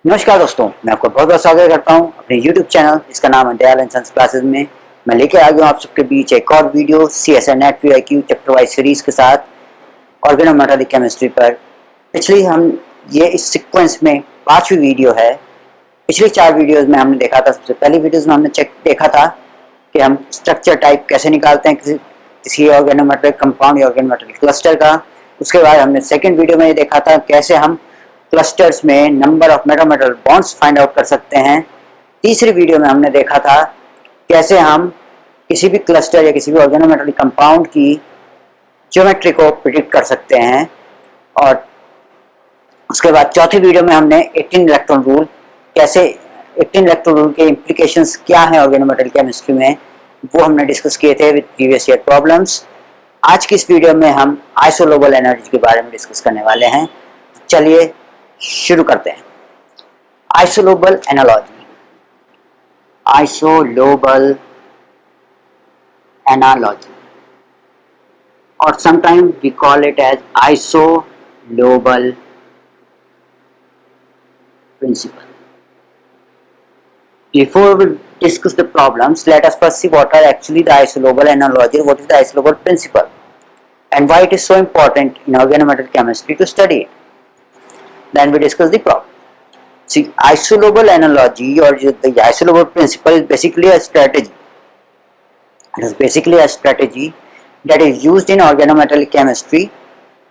नमस्कार दोस्तों, मैं आपका बहुत बहुत स्वागत करता हूं अपने YouTube चैनल जिसका नाम है दयाल एंड सन्स क्लासेस में। मैं लेके आ गया हूं आप सबके बीच एक और video CSI net PYQ chapter wise series के साथ ऑर्गेनोमेटेलिक केमिस्ट्री पर। पिछली हम ये इस सीक्वेंस में पांचवी वीडियो है। पिछली चार वीडियोस में हमने देखा था, सबसे पहली वीडियोस में हमने देखा था कि हम स्ट्रक्चर टाइप कैसे निकालते हैं किसी ऑर्गेनोमेटेलिक कंपाउंड या ऑर्गेनोमेटेलिक क्लस्टर का। उसके बाद हमने सेकेंड वीडियो में ये देखा था कैसे हम क्लस्टर्स में number of Meta-metal bonds find out कर सकते हैं। तीसरी वीडियो में हमने देखा था कैसे हम किसी भी क्लस्टर या किसी भी ऑर्गेनोमेटेलिक कंपाउंड की ज्योमेट्री को प्रिडिक्ट कर सकते हैं। और उसके बाद चौथी वीडियो में हमने 18 इलेक्ट्रॉन रूल कैसे 18 इलेक्ट्रॉन रूल के इम्प्लीकेशंस क्या हैं ऑर्गेनोमेटेलिक केमिस्ट्री में, वो हमने डिस्कस किए थे विद प्रीवियस ईयर प्रॉब्लम्स। आज की इस वीडियो में हम आइसोलोबल एनर्जी के बारे में डिस्कस करने वाले हैं। चलिए शुरू करते हैं। आइसोलोबल एनालॉजी, आइसोलोबल एनालॉजी और sometime we call it as isolobal principle. Before we discuss the problems, let us first see what are actually the isolobal analogy, what is the isolobal principle, and why it is so important in organometallic chemistry to study it. Then we discuss the problem. See, isolobal analogy or the isolobal principle is basically a strategy. It is basically a strategy that is used in organometallic chemistry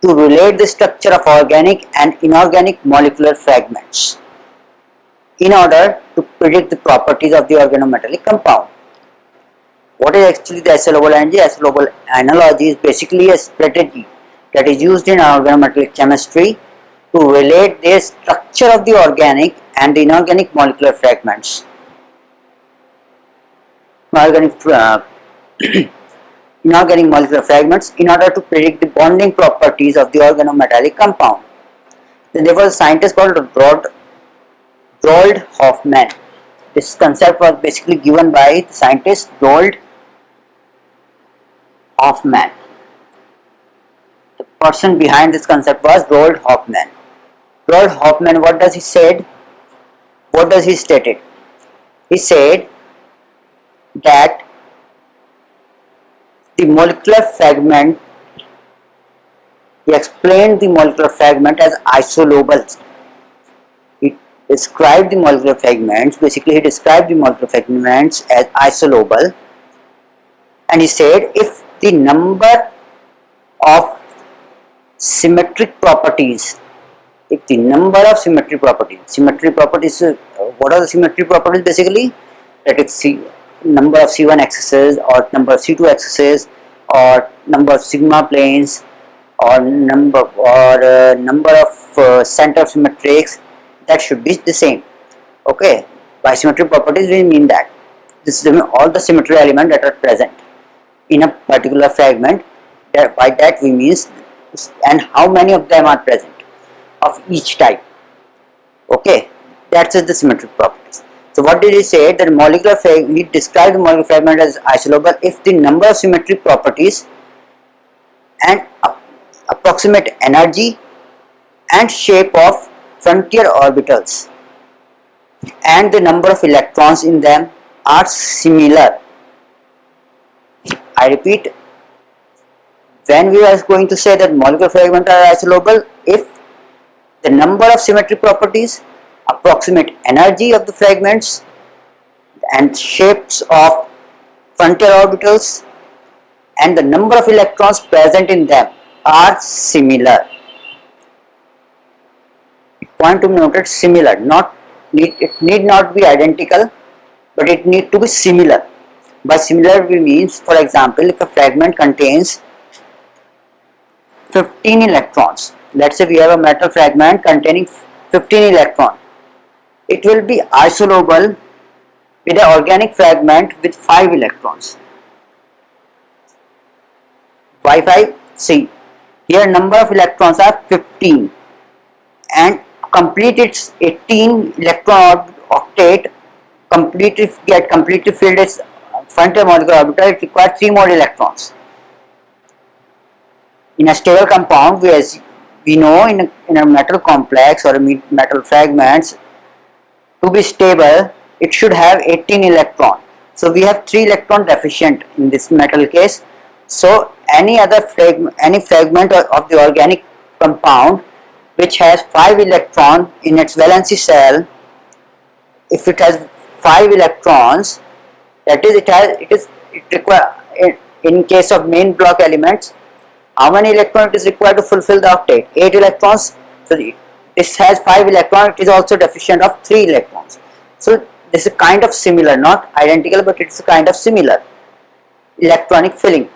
to relate the structure of organic and inorganic molecular fragments in order to predict the properties of the organometallic compound. What is actually the isolobal energy? Isolobal analogy is basically a strategy that is used in organometallic chemistry to relate the structure of the organic and the inorganic molecular fragments. Inorganic molecular fragments in order to predict the bonding properties of the organometallic compound. Then there was a scientist called Roald Hoffmann. This concept was basically given by the scientist Roald Hoffmann. The person behind this concept was Roald Hoffmann. Roald Hoffmann, what does he said? What does he stated? He said that the molecular fragment, he explained the molecular fragment as isolobal. He described the molecular fragments, basically he described the molecular fragments as isolobal, and he said if the number of symmetric properties, if the number of symmetry properties, what are the symmetry properties basically? That is number of C1 axes or number of C2 axes or number of sigma planes or number of center of symmetrics, that should be the same. Okay, by symmetry properties we mean that this is all the symmetry elements that are present in a particular fragment. By that we means and how many of them are present of each type. Okay, that's the symmetric properties. So what did he say? That molecular fragment, he described the molecular fragment as isolobal if the number of symmetric properties and approximate energy and shape of frontier orbitals and the number of electrons in them are similar. I repeat, when we are going to say that molecular fragments are isolobal if the number of symmetry properties, approximate energy of the fragments and shapes of frontier orbitals and the number of electrons present in them are similar. Point to be noted, similar, it need not be identical, but it need to be similar. By similar we means, for example, if a fragment contains 15 electrons, let's say we have a metal fragment containing 15 electrons, it will be isolobal with an organic fragment with 5 electrons. Why 5? See, here number of electrons are 15 and complete its 18 electron octet, get completely filled its frontier molecular orbital, it requires 3 more electrons. In a stable compound, as we know, in a metal complex or metal fragments, to be stable, it should have 18 electron. So we have 3 electron deficient in this metal case. So any fragment of the organic compound which has 5 electron in its valency shell, if it has 5 electrons, that is it require, in case of main block elements, how many electrons it is required to fulfill the octet? 8 electrons. So this has 5 electrons, it is also deficient of 3 electrons. So this is kind of similar, not identical, but it's kind of similar electronic filling.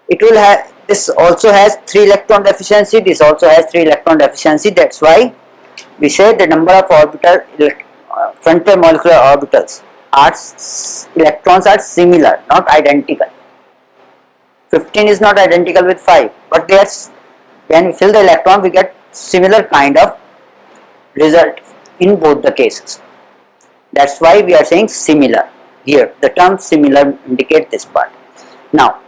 It will have, this also has 3 electron deficiency, this also has 3 electron deficiency. That's why we say the number of frontal molecular orbitals electrons are similar, not identical. 15 is not identical with 5, but when we fill the electron, we get similar kind of result in both the cases. That's why we are saying similar here. The term similar indicate this part. Now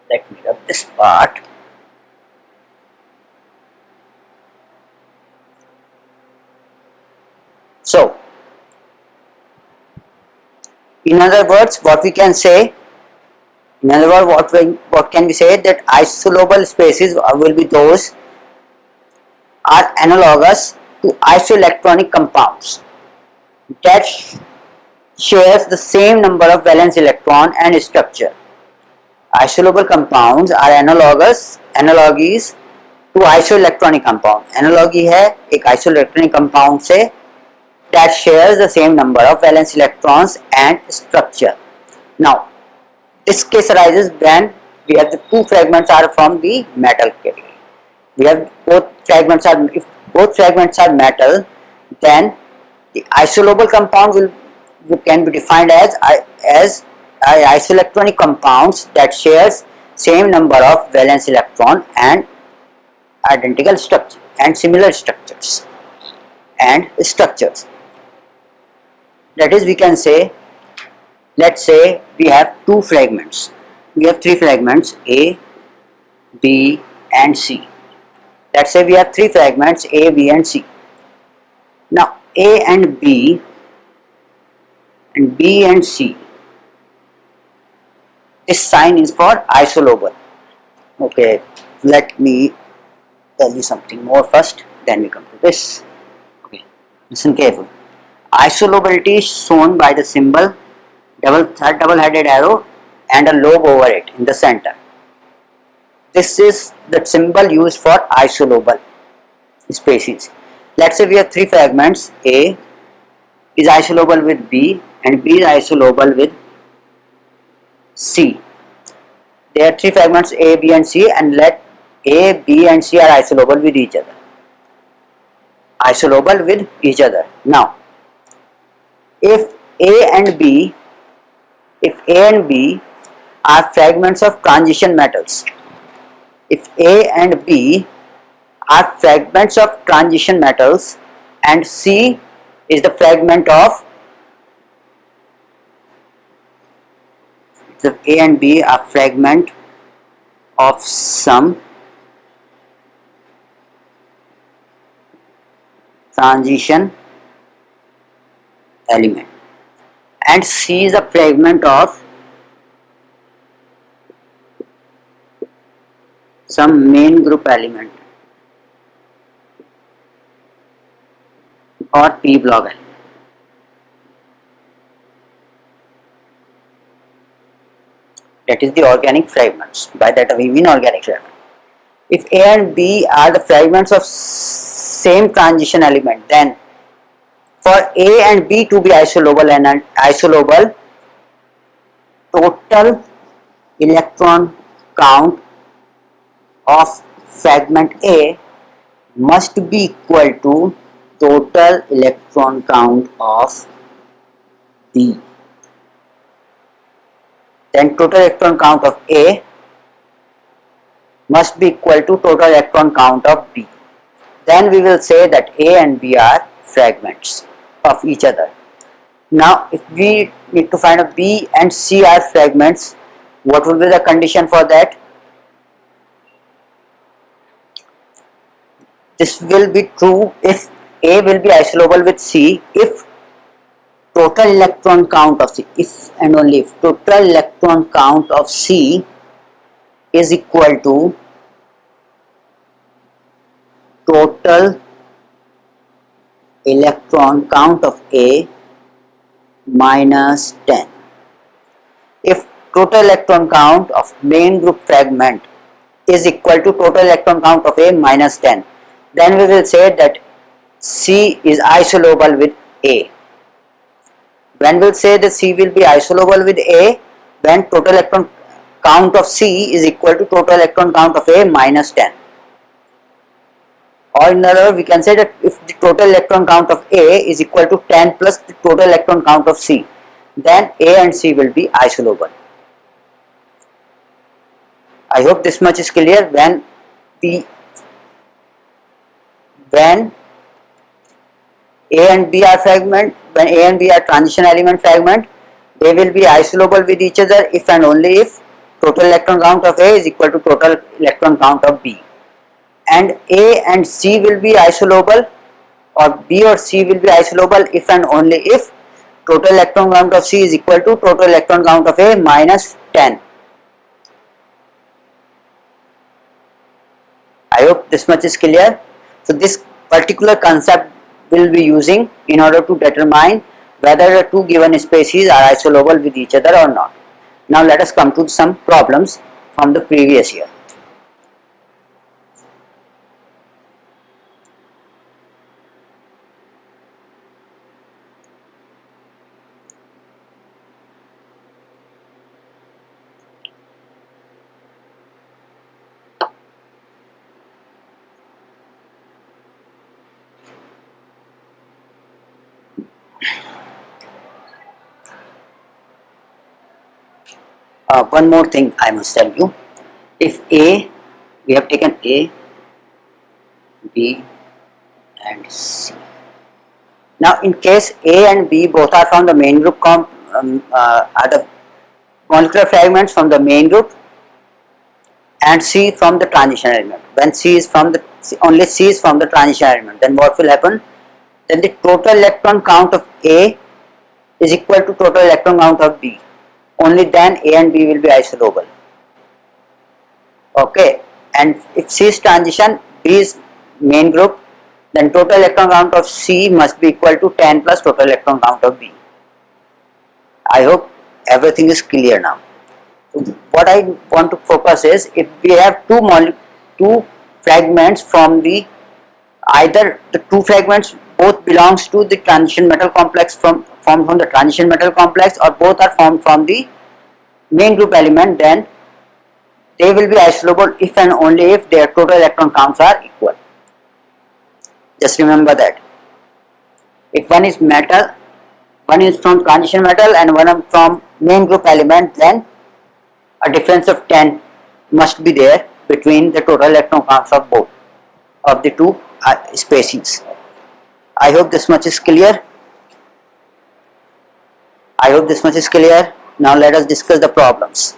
let me rub this part. So in other words, what can we say that isolable species will be those are analogous to isoelectronic compounds that shares the same number of valence electron and structure. Isolable compounds are analogies to isoelectronic compound. Analogy है एक isoelectronic compound से that shares the same number of valence electrons and structure. Now, this case arises when we have the 2 fragments are from the metal category. We have if both fragments are metal, then the isolable compound can be defined as isoelectronic compounds that shares same number of valence electron and identical structure and similar structures That is, we can say, let's say we have 2 fragments. We have 3 fragments A, B and C. Let's say we have 3 fragments A, B and C. Now A and B and C, this sign is for isolable. Okay, let me tell you something more first, then we come to this. Okay, listen carefully. Isolability is shown by the symbol double-headed arrow and a lobe over it in the center. This is the symbol used for isolable species. Let's say we have 3 fragments. A is isolable with B and B is isolable with C. There are 3 fragments A, B and C, and let A, B and C are isolable with each other. Now, if A and B are fragments of transition metals, and C is the fragment of A and B are fragment of some transition element, and C is a fragment of some main group element or P block element. That is the organic fragments. By that we mean organic fragment. If A and B are the fragments of same transition element, then for A and B to be isolable, total electron count of fragment A must be equal to total electron count of B. Then total electron count of A must be equal to total electron count of B. Then we will say that A and B are fragments of each other. Now, if we need to find out B and C are fragments, what will be the condition for that? This will be true if A will be isolable with C if total electron count of C, if and only if total electron count of C is equal to total electron count of A minus 10. If total electron count of main group fragment is equal to total electron count of A minus 10, then we will say that C is isolable with A. When we will say that C will be isolable with A, when total electron count of C is equal to total electron count of A minus 10. Or in other words, we can say that if the total electron count of A is equal to 10 plus the total electron count of C, then A and C will be isolable. I hope this much is clear. When A and B are fragment, when A and B are transition element fragment, they will be isolable with each other if and only if total electron count of A is equal to total electron count of B. And A and C will be isolable, or B or C will be isolable if and only if total electron count of C is equal to total electron count of A minus 10. I hope this much is clear. So this particular concept will be using in order to determine whether the two given species are isolable with each other or not. Now let us come to some problems from the previous year. One more thing I must tell you. If A, we have taken A, B and C. Now in case A and B both are from the main group, are the molecular fragments from the main group, and C from the transition element. When C is from the, only C is from the transition element, then what will happen? Then the total electron count of A is equal to total electron count of B. Only then A and B will be isolable. Okay, and if C is transition, B is main group, then total electron count of C must be equal to 10 plus total electron count of B. I hope everything is clear now. So what I want to focus is, if we have two fragments from the, either the two fragments both belongs to the transition metal complex formed from the transition metal complex, or both are formed from the main group element, then they will be isolable if and only if their total electron counts are equal. Just remember that. If one is metal, one is from transition metal and one is from main group element, then a difference of 10 must be there between the total electron counts of both of the two species. I hope this much is clear. I hope this much is clear. Now let us discuss the problems.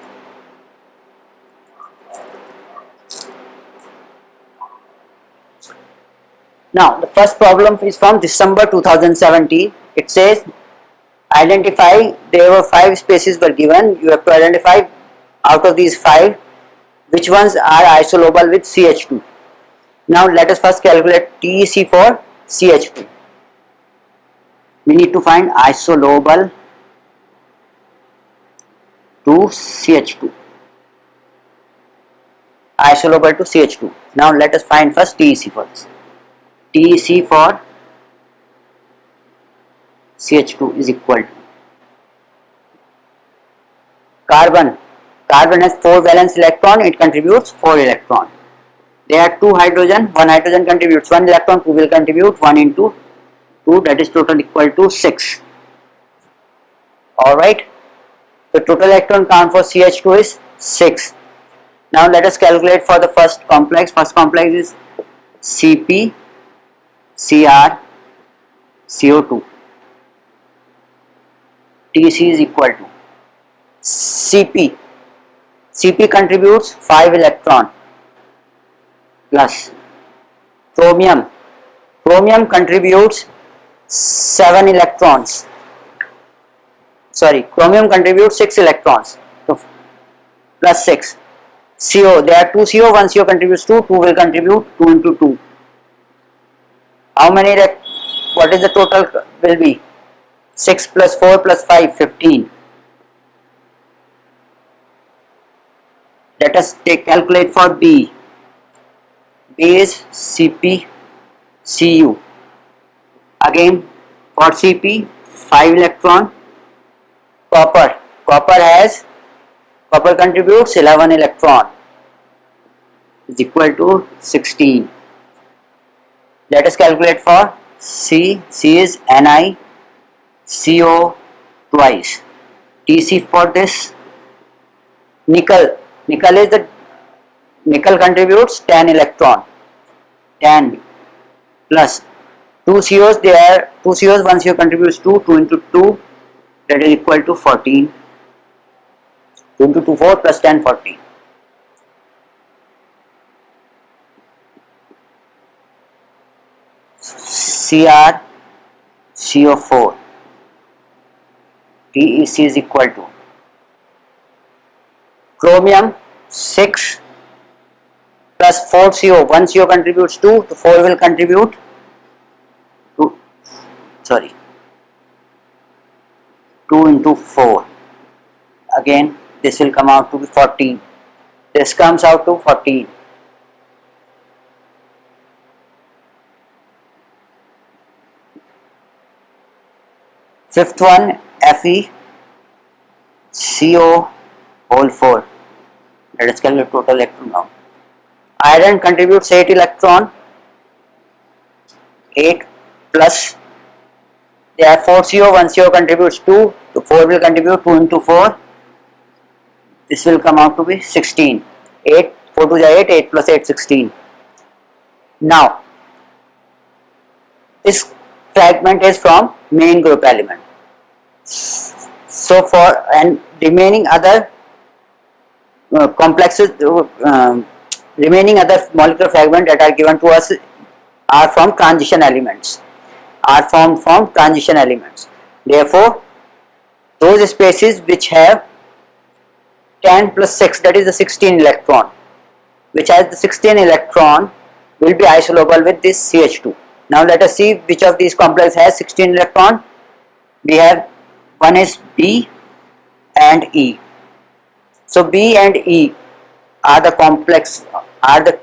Now the first problem is from December 2017. It says, identify, there were 5 species were given. You have to identify out of these 5 which ones are isolable with CH2. Now let us first calculate TEC for CH2. We need to find isolable to CH2. Isolable to CH2. Now let us find first TEC first. TEC for CH2 is equal to carbon. Carbon has 4 valence electron, it contributes 4 electron. There are 2 hydrogen, 1 hydrogen contributes 1 electron, 2 will contribute 1 into 2, that is total equal to 6. Alright, the total electron count for CH2 is 6. Now let us calculate for the first complex. First complex is Cp, Cr, CO2. Tc is equal to Cp. Cp contributes 5 electron plus. So chromium. Chromium contributes 7 electrons. Sorry, chromium contributes 6 electrons. So plus 6. CO, there are 2 CO, 1 CO contributes 2, 2 will contribute 2 into 2. How many, what is the total will be? 6 plus 4 plus 5, 15. Let us calculate for B. B is CpCu. Again for Cp, 5 electron. Copper contributes 11 electron, is equal to 16. Let us calculate for C. C is NiCO twice. Tc for this. Nickel contributes 10 electron. 10 plus 2 COs, there are 2 COs, 1 CO contributes 2, 2 into 2, that is equal to 14. 2 into 2, 4 plus 10, 14. CrCO4 TEC is equal to chromium 6 plus 4 CO, 1 CO contributes 2, so 4 will contribute 2 into 4. Again this will come out to be 14. This comes out to 14. Fifth one, FeCO whole 4. Let us calculate total electron count. Iron contributes 8 electron. 8 plus, there are 4 CO, 1 CO contributes 2, so 4 will contribute 2 into 4. This will come out to be 16. 8, 4 to 8, 8 plus 8, 16. Now, this fragment is from main group element. So for and remaining other complexes, remaining other molecular fragments that are given to us are from transition elements. Are formed from transition elements. Therefore, those species which have 10 plus 6, that is the 16 electron, which has the 16 electron, will be isolable with this CH2. Now let us see which of these complexes has 16 electron. We have one is B and E. So B and E are the complex, are the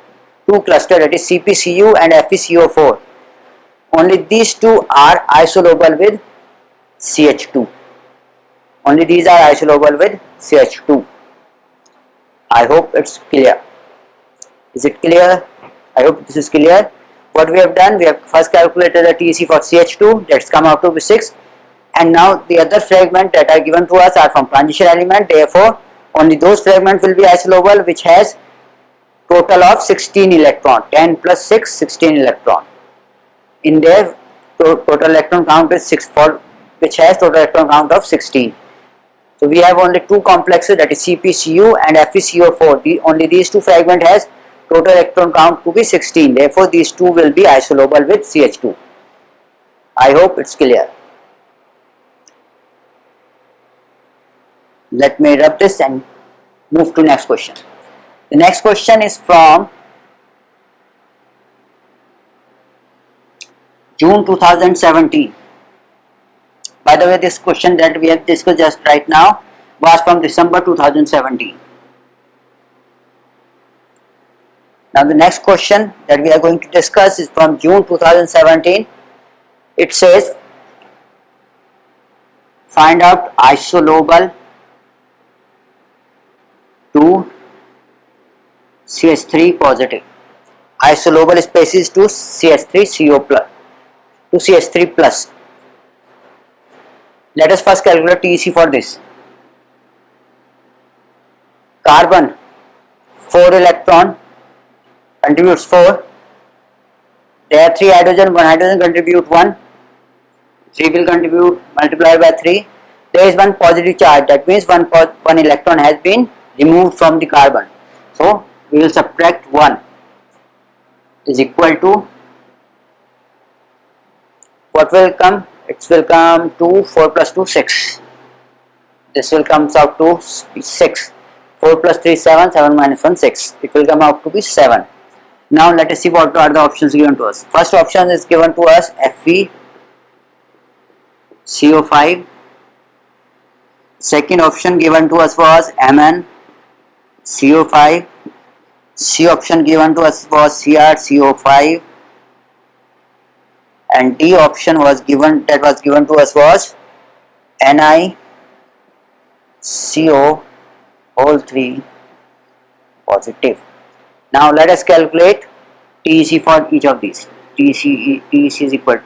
two clusters, that is CpCu and FeCO4. Only these two are isolable with CH2. Only these are isolable with CH2. I hope it's clear. Is it clear? I hope this is clear. What we have done, we have first calculated the TC for CH2, that's come out to be 6. And now the other fragments that are given to us are from transition element. Therefore, only those fragments will be isolable which has total of 16 electron. 10 plus 6, 16 electron. In there, total electron count is 6, for which has total electron count of 16. So we have only two complexes, that is CpCu and FeCO4. Only these two fragments has total electron count to be 16. Therefore, these two will be isolable with CH2. I hope it's clear. Let me rub this and move to next question. The next question is from June 2017. By the way, this question that we have discussed just right now was from December 2017. Now the next question that we are going to discuss is from June 2017. It says, find out isolable to CH3 positive. Isolable species to CH3CO plus, to CH3 plus. Let us first calculate TC for this. Carbon 4 electron contributes 4. There are 3 hydrogen, 1 hydrogen contribute 1. 3 will contribute multiplied by 3. There is one positive charge, that means one electron has been removed from the carbon. So we will subtract 1 is equal to what will come? It will come to 4 plus 2 6. This will comes out to 6. 4 plus 3 7, 7 minus 1 6. It will come out to be 7. Now let us see what are the options given to us. First option is given to us FeCO5. Second option given to us was MnCO5. C option given to us was CrCO5, and D option was given to us was NiCO whole 3 positive. Now let us calculate TEC for each of these. TEC is equal to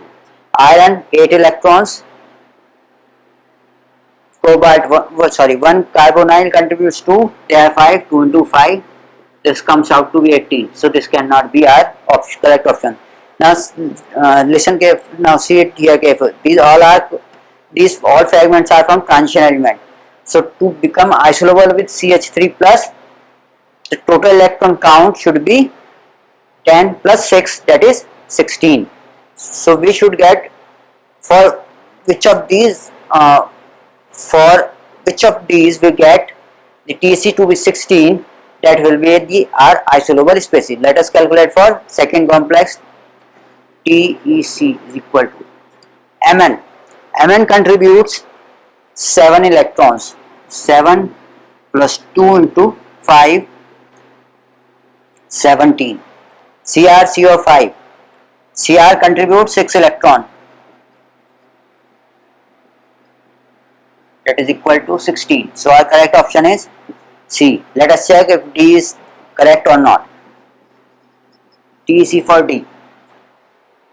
iron 8 electrons, cobalt 1 carbonyl contributes to, they are 5, 2 into 5, this comes out to be 18. So this cannot be our correct option. Now listen carefully. Now see it here carefully. These all fragments are from transition element. So to become isolable with CH3 plus, the total electron count should be 10 plus 6, that is 16. So we should get for which of these we get the TC to be 16, that will be our isolable species. Let us calculate for second complex. TEC is equal to Mn. Mn contributes 7 electrons. 7 plus 2 into 5, 17. CrCO5. Cr contributes 6 electron. That is equal to 16. So our correct option is C. Let us check if D is correct or not. TEC for D.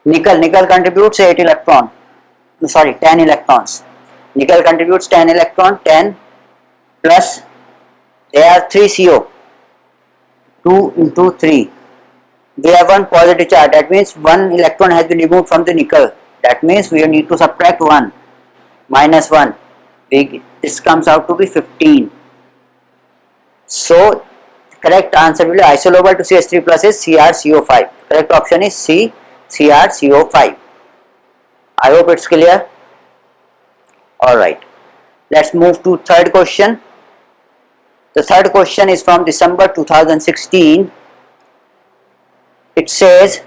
Nickel contributes 8 electron. Sorry, 10 electrons. Nickel contributes 10 electron. 10 plus they are 3 CO. 2 into 3. They have one positive charge. That means 1 electron has been removed from the nickel. That means we need to subtract 1. Minus 1. This comes out to be 15. So correct answer will be isolable to CH3 plus is CrCO5. Correct option is C, CrCO5. I hope it's clear. Alright. Let's move to third question. The third question is from December 2016. It says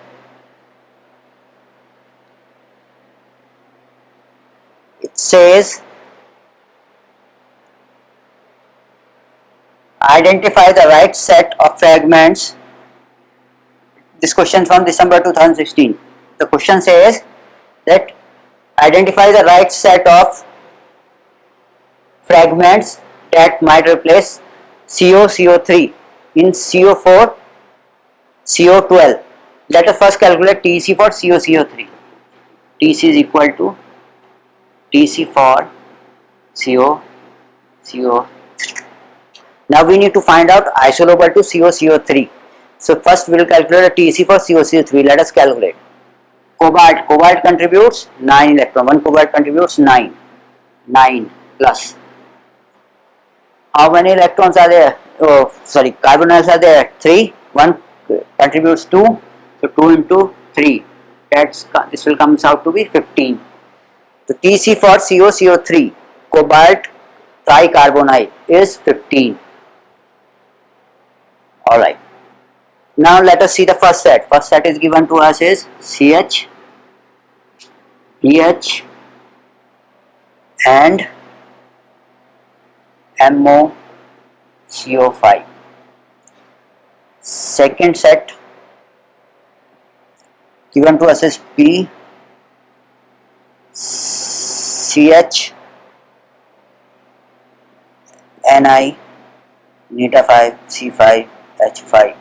identify the right set of fragments. This question from December 2016. The question says that identify the right set of fragments that might replace CO3 in CO4, CO12. Let us first calculate TC for CO3. TC is equal to TC for CO3. Now we need to find out isolable to CO3. So first we will calculate a TC for CO3. Let us calculate. Cobalt contributes 9 electron. 1 cobalt contributes 9. 9 plus. How many electrons are there? Oh, sorry, carbonyls are there? 3. 1 contributes 2. So 2 into 3. This will comes out to be 15. So TC for CO3, cobalt tricarbonyl is 15. Alright. Now let us see the first set. First set is given to us is CH, BH and MoCO5. Second set given to us is P, CH, Ni, Neta 5, C5, H5.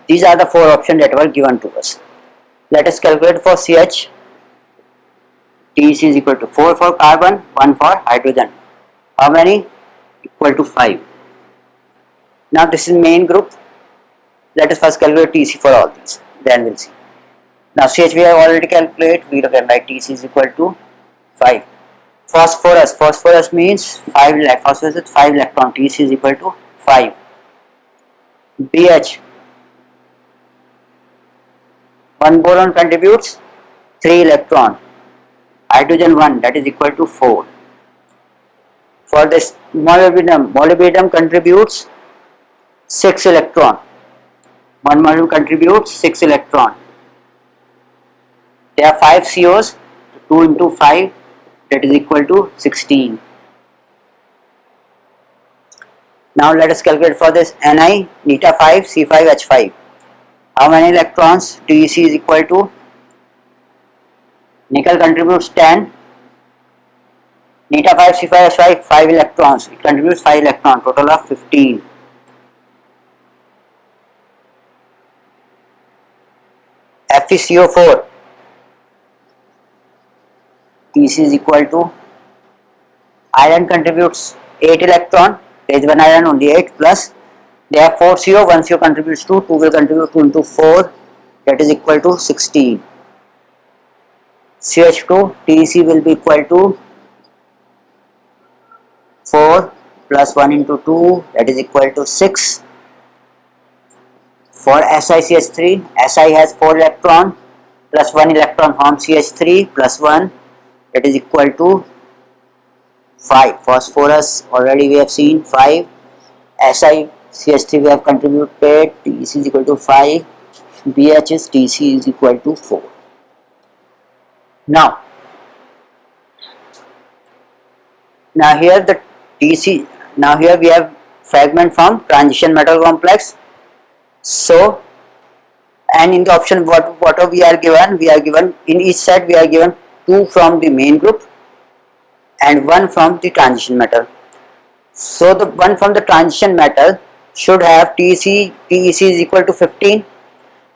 These are the four options that were given to us. Let us calculate for CH. TEC is equal to 4 for carbon, 1 for hydrogen. How many? Equal to 5. Now this is main group. Let us first calculate TC for all these, then we'll see. Now CH we have already calculated, we can write TC is equal to 5. Phosphorus means 5 phosphorus is 5 electron, TC is equal to 5. BH, 1 boron contributes 3 electron, hydrogen 1, that is equal to 4. For this molybdenum contributes 6 electron. 1 molecule contributes 6 electron. There are 5 COs, 2 into 5, that is equal to 16. Now let us calculate for this Ni, Neta 5, C5H5. How many electrons? TEC is equal to, nickel contributes 10, Neta 5, C5H5, 5 electrons, it contributes 5 electrons, total of 15. FeCO4, TC is equal to, iron contributes 8 electron, there is 1 iron only 8 plus, there are 4 CO, 1 CO contributes 2, 2 will contribute 2 into 4, that is equal to 16. CH2, TEC will be equal to 4 plus 1 into 2, that is equal to 6. For SiCH3, Si has 4 electron plus 1 electron from CH3 plus 1, that is equal to 5. Phosphorus already we have seen 5. SiCH3 we have contributed, TEC is equal to 5. BH is TC is equal to 4. Now here the TC, now here we have fragment from transition metal complex. So, and in the option whatever we are given in each set we are given 2 from the main group and 1 from the transition metal. So the one from the transition metal should have TEC is equal to 15.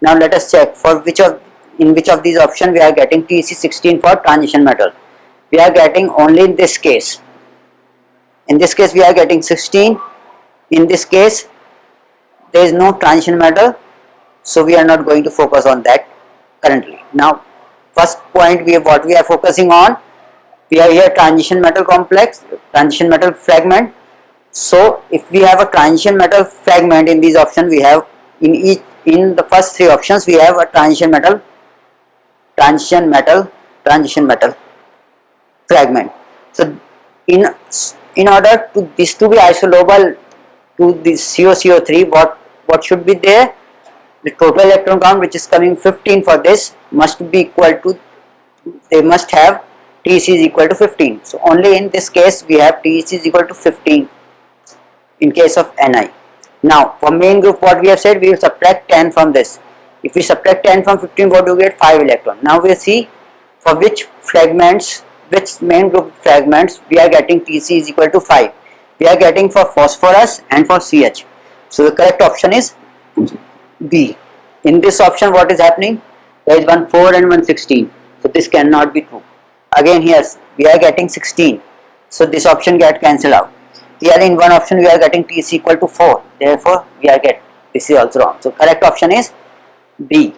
Now let us check for which of these options we are getting TEC 16 for transition metal. We are getting only in this case. In this case we are getting 16. In this case there is no transition metal, so we are not going to focus on that currently. Now first point what we are focusing on, we have here transition metal complex, transition metal fragment. So if we have a transition metal fragment in these options, we have in the first 3 options we have a transition metal fragment. So in order to this to be isolable to this CO3, what should be there? The total electron count, which is coming 15 for this, must be equal to, they must have TEC is equal to 15. So only in this case we have TEC is equal to 15 in case of Ni. Now for main group what we have said, we will subtract 10 from this. If we subtract 10 from 15, what do we get? 5 electron. Now we will see for which main group fragments we are getting TC is equal to 5. We are getting for phosphorus and for CH. So the correct option is B. In this option what is happening? There is 1 4 and 1 16. So this cannot be true. Again here we are getting 16. So this option get cancelled out. Here in one option we are getting TC equal to 4. Therefore we are this is also wrong. So correct option is B,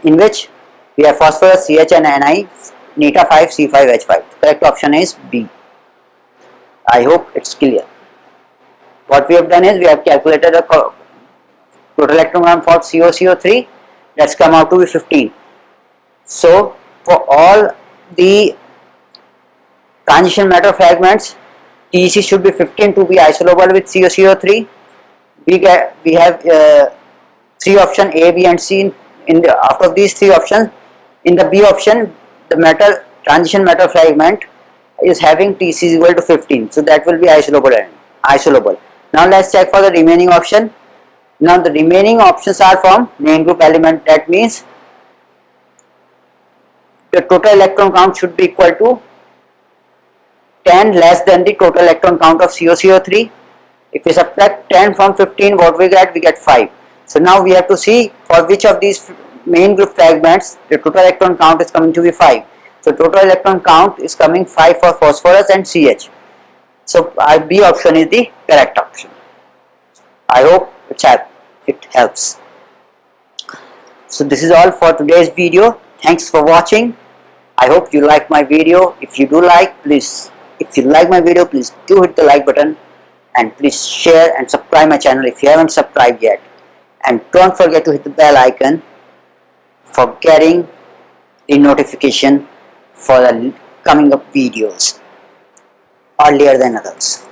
in which we have phosphorus, CH and Ni, Neta 5, C5H5. Correct option is B. I hope it's clear. What we have done is we have calculated the total electron count for CO3. That's come out to be 15. So for all the transition metal fragments, TEC should be 15 to be isolable with CO3. We have 3 options A, B and C. Out of these 3 options, in the B option the transition metal fragment is having TC is equal to 15, so that will be isolable. Now let's check for the remaining option. Now the remaining options are from main group element. That means the total electron count should be equal to 10 less than the total electron count of CO3. If we subtract 10 from 15, what we get? We get 5. So now we have to see for which of these main group fragments the total electron count is coming to be 5. So total electron count is coming 5 for phosphorus and CH. So B option is the correct option. I hope it helps. So this is all for today's video. Thanks for watching. I hope you like my video. If you like my video, please do hit the like button, and please share and subscribe my channel if you haven't subscribed yet. And don't forget to hit the bell icon for getting the notification for the coming up videos earlier than others.